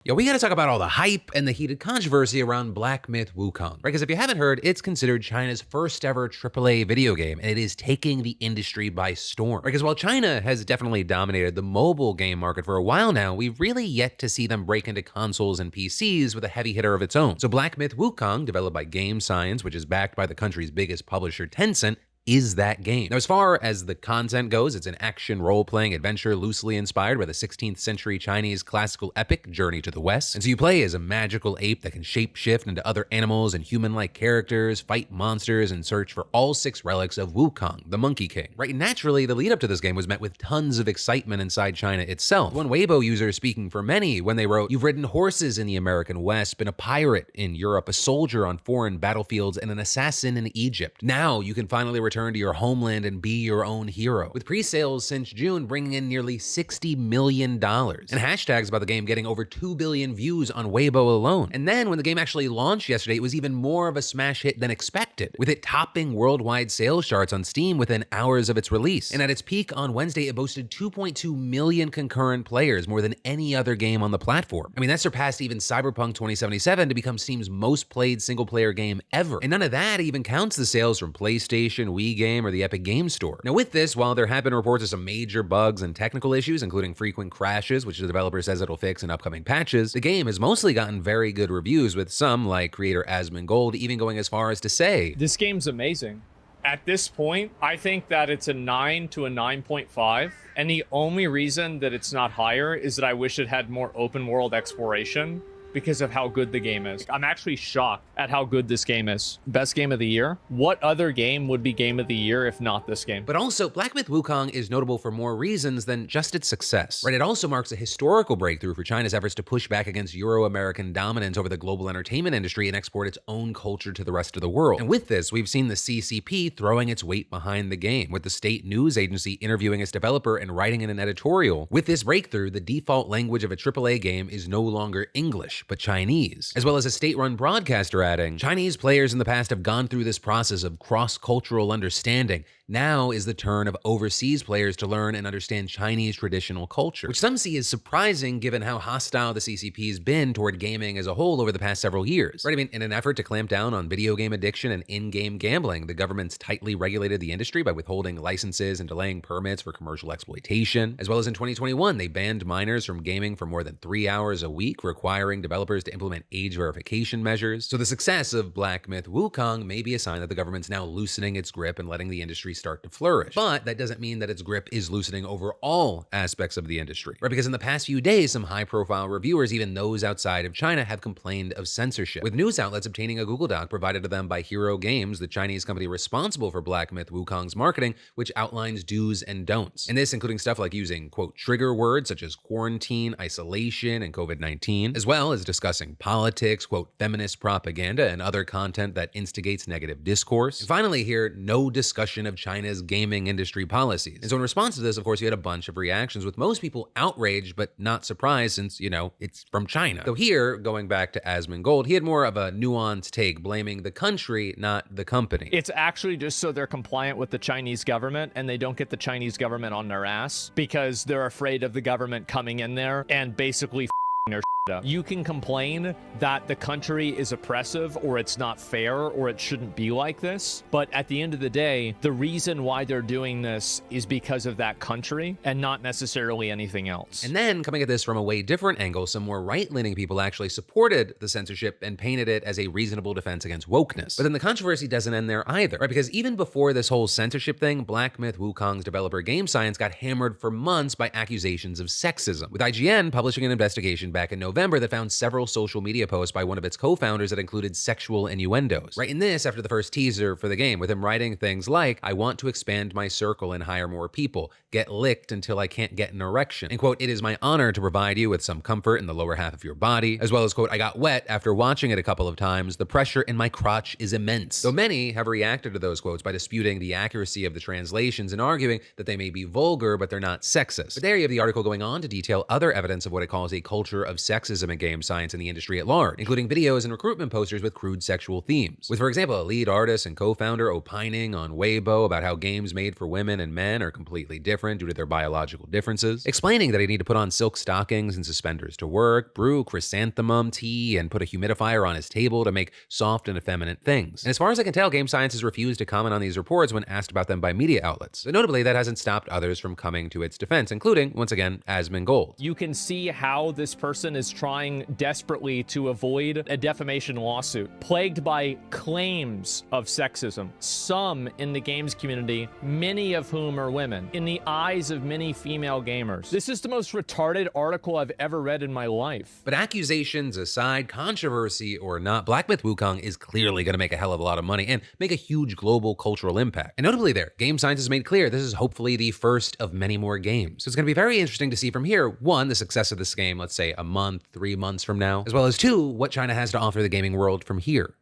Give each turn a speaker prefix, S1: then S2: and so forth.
S1: Yo, we gotta talk about all the hype and the heated controversy around Black Myth Wukong, right? Because if you haven't heard, it's considered China's first ever AAA video game, and it is taking the industry by storm. Because while China has definitely dominated the mobile game market for a while now, we've really yet to see them break into consoles and PCs with a heavy hitter of its own. So Black Myth Wukong, developed by Game Science, which is backed by the country's biggest publisher, Tencent, is that game. Now, as far as the content goes, it's an action role-playing adventure loosely inspired by the 16th century Chinese classical epic Journey to the West. And so you play as a magical ape that can shape-shift into other animals and human-like characters, fight monsters, and search for all 6 relics of Wukong, the Monkey King. Right, naturally, the lead-up to this game was met with tons of excitement inside China itself. One Weibo user speaking for many when they wrote, "You've ridden horses in the American West, been a pirate in Europe, a soldier on foreign battlefields, and an assassin in Egypt. Now you can finally return to your homeland and be your own hero." With pre-sales since June bringing in nearly $60 million, and hashtags about the game getting over 2 billion views on Weibo alone. And then when the game actually launched yesterday, it was even more of a smash hit than expected, with it topping worldwide sales charts on Steam within hours of its release. And at its peak on Wednesday, it boasted 2.2 million concurrent players, more than any other game on the platform. I mean, that surpassed even Cyberpunk 2077 to become Steam's most played single-player game ever. And none of that even counts the sales from PlayStation, Wii Game, or the Epic Games Store. Now with this, while there have been reports of some major bugs and technical issues, including frequent crashes, which the developer says it'll fix in upcoming patches, the game has mostly gotten very good reviews, with some, like creator Asmongold, even going as far as to say,
S2: "This game's amazing. At this point, I think that it's a 9 to a 9.5, and the only reason that it's not higher is that I wish it had more open world exploration because of how good the game is. I'm actually shocked at how good this game is. Best game of the year? What other game would be game of the year if not this game?"
S1: But also, Black Myth Wukong is notable for more reasons than just its success. Right, it also marks a historical breakthrough for China's efforts to push back against Euro-American dominance over the global entertainment industry and export its own culture to the rest of the world. And with this, we've seen the CCP throwing its weight behind the game, with the state news agency interviewing its developer and writing in an editorial. With this breakthrough, the default language of a AAA game is no longer English, but Chinese, as well as a state-run broadcaster adding, "Chinese players in the past have gone through this process of cross-cultural understanding. Now is the turn of overseas players to learn and understand Chinese traditional culture," which some see as surprising given how hostile the CCP has been toward gaming as a whole over the past several years. Right, I mean, in an effort to clamp down on video game addiction and in-game gambling, the government's tightly regulated the industry by withholding licenses and delaying permits for commercial exploitation. As well as in 2021, they banned minors from gaming for more than 3 hours a week, requiring developers to implement age verification measures. So the success of Black Myth Wukong may be a sign that the government's now loosening its grip and letting the industry start to flourish. But that doesn't mean that its grip is loosening over all aspects of the industry, right? Because in the past few days, some high-profile reviewers, even those outside of China, have complained of censorship, with news outlets obtaining a Google Doc provided to them by Hero Games, the Chinese company responsible for Black Myth Wukong's marketing, which outlines do's and don'ts. And this including stuff like using, quote, trigger words such as quarantine, isolation, and COVID-19, as well as discussing politics, quote, feminist propaganda, and other content that instigates negative discourse. And finally here, no discussion of China's gaming industry policies. And so in response to this, of course, you had a bunch of reactions, with most people outraged but not surprised since, you know, it's from China. So here, going back to Asmongold, he had more of a nuanced take, blaming the country, not the company.
S2: It's actually just so they're compliant with the Chinese government and they don't get the Chinese government on their ass because they're afraid of the government coming in there and basically their up. You can complain that the country is oppressive or it's not fair or it shouldn't be like this, but at the end of the day, the reason why they're doing this is because of that country and not necessarily anything else.
S1: And then, coming at this from a way different angle, some more right-leaning people actually supported the censorship and painted it as a reasonable defense against wokeness. But then the controversy doesn't end there either, right? Because even before this whole censorship thing, Black Myth Wukong's developer Game Science got hammered for months by accusations of sexism, with IGN publishing an investigation back in November that found several social media posts by one of its co-founders that included sexual innuendos. Right, in this, after the first teaser for the game, with him writing things like, "I want to expand my circle and hire more people, get licked until I can't get an erection, and quote, it is my honor to provide you with some comfort in the lower half of your body," as well as quote, "I got wet after watching it a couple of times, the pressure in my crotch is immense." Though many have reacted to those quotes by disputing the accuracy of the translations and arguing that they may be vulgar, but they're not sexist. But there you have the article going on to detail other evidence of what it calls a culture of sexism sexism in game science and the industry at large, including videos and recruitment posters with crude sexual themes. With, for example, a lead artist and co-founder opining on Weibo about how games made for women and men are completely different due to their biological differences, explaining that I need to put on silk stockings and suspenders to work, brew chrysanthemum tea, and put a humidifier on his table to make soft and effeminate things. And as far as I can tell, game science has refused to comment on these reports when asked about them by media outlets. But notably, that hasn't stopped others from coming to its defense, including, once again, Asmongold.
S2: You can see how this person is trying desperately to avoid a defamation lawsuit, plagued by claims of sexism, some in the games community, many of whom are women, in the eyes of many female gamers. This is the most retarded article I've ever read in my life.
S1: But accusations aside, controversy or not, Black Myth Wukong is clearly going to make a hell of a lot of money and make a huge global cultural impact. And notably there, game science has made clear this is hopefully the first of many more games. So it's going to be very interesting to see from here, one, the success of this game, let's say a month, 3 months from now, as well as two, what China has to offer the gaming world from here.